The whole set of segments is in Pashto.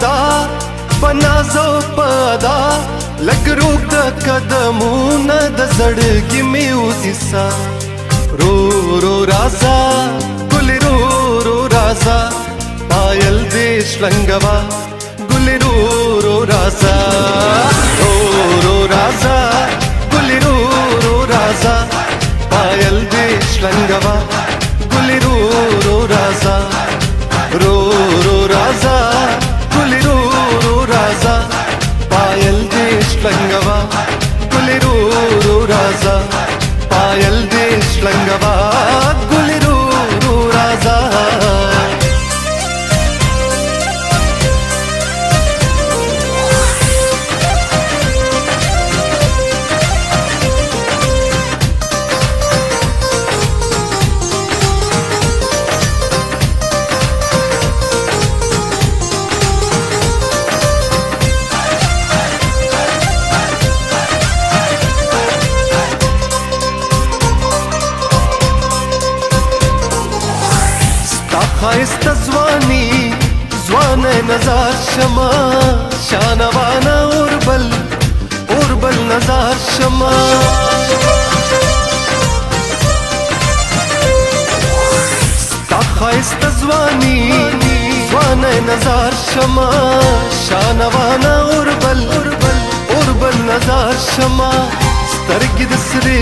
جدا بنازو پدا لگ روک د قدمونه د زړګي مې وسیسا رو رو رازا ګل رو رو رازا پایل دې شلنګوا ګل رو رو رازا رو رو رازا ګل رو رو رازا پایل دې شلنګوا ګل رو رو رازا رو رو رازا ګل رو رو رازا پایل دې شلنګوا ګل رو رو رازا پایل دې شلنګوا ګل رو رو رازا خایست زوانی زوان نظر شما شانوانا اوربل نظر شما ستا خایست زوانی زوان نظر شما شانوانا اوربل نظر شما سترګې د سرې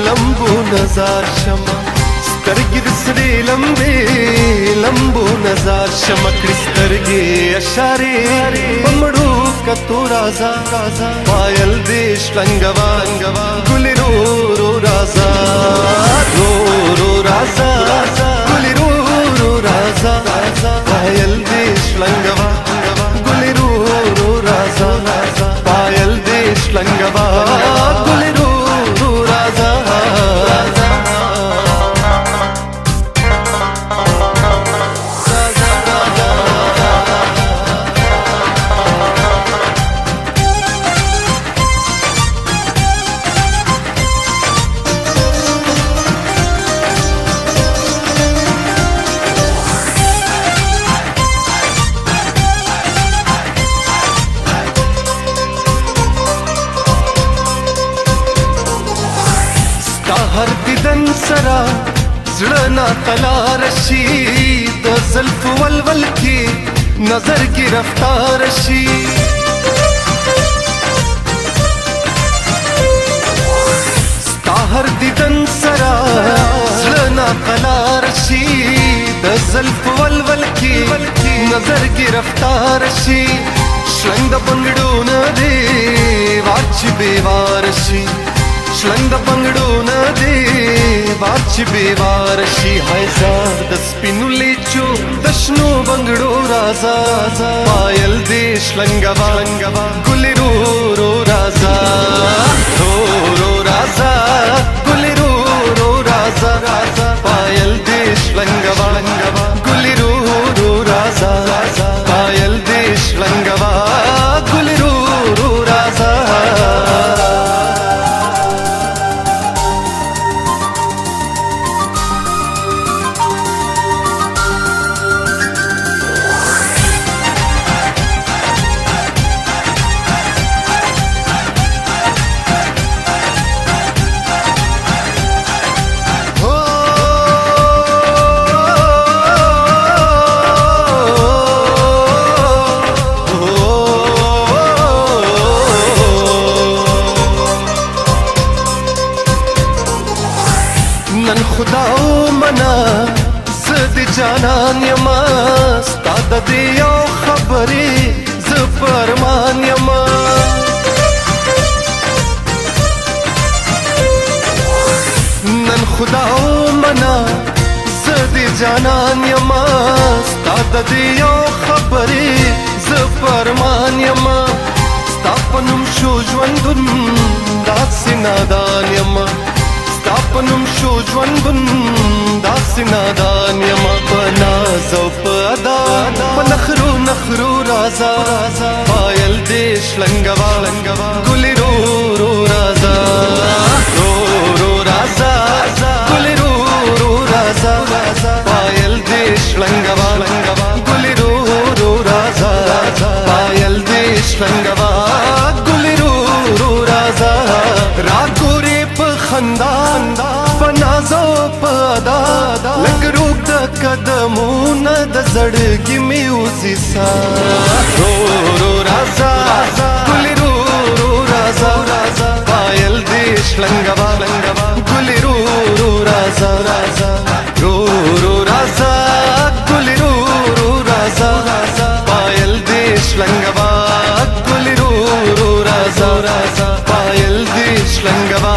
لمبو نظر شما سترګې د سرې لمبو نظر شمه کړي سترګې اشارې په مړو کتو رازا پایل دې شلنګوا ګل رو رو رازا رو رو رازا ګل رو رو رازا پایل دې شلنګوا ګل رو رو رازا پایل دې شلنګوا ګل رو رو رازا هر دیدن سرا زړه نا قلار شي د زلف ولول کې نظر کې رفتار شي ستا هر دیدن سرا زړه نا قلار شي د زلف ولول کې نظر کې رفتار شي شلنګ د بنګړو نه دی واچ بیوار شي شلنګ د بنګړو نه دی واچ بیوار شي هاي زار د سپینو لیچو د شنو بنګړو رازا پایل دې شلنګوا ګل رو رو رازا رو رو رازا ګل رو رو رازا پایل دې شلنګوا ګل رو رو رازا پایل دې شلنګوا ګل رو رو رازا نن خدا منا زد جانان یما ستا د دې یو خبرې ز فرمان یما نن خدا منا زد جانان یما ستا د دې یو خبرې ز فرمان یما ستا په نوم شو ژوندون داسې نادان یما پنم شو ژوندون داسې نادان یما په ناز او په ادا په نخرو رازا پایل دې شلنګوا ګل رو رو رازا رو رو رازا ګل رو رو رازا پایل دې شلنګوا ګل رو رو رازا सडगी मी उजिसा रो रो राजा गुली रो रो राजा पायल देश लंगवा गुली रो रो राजा रो रो राजा गुली रो रो राजा पायल देश लंगवा गुली रो रो राजा पायल देश लंगवा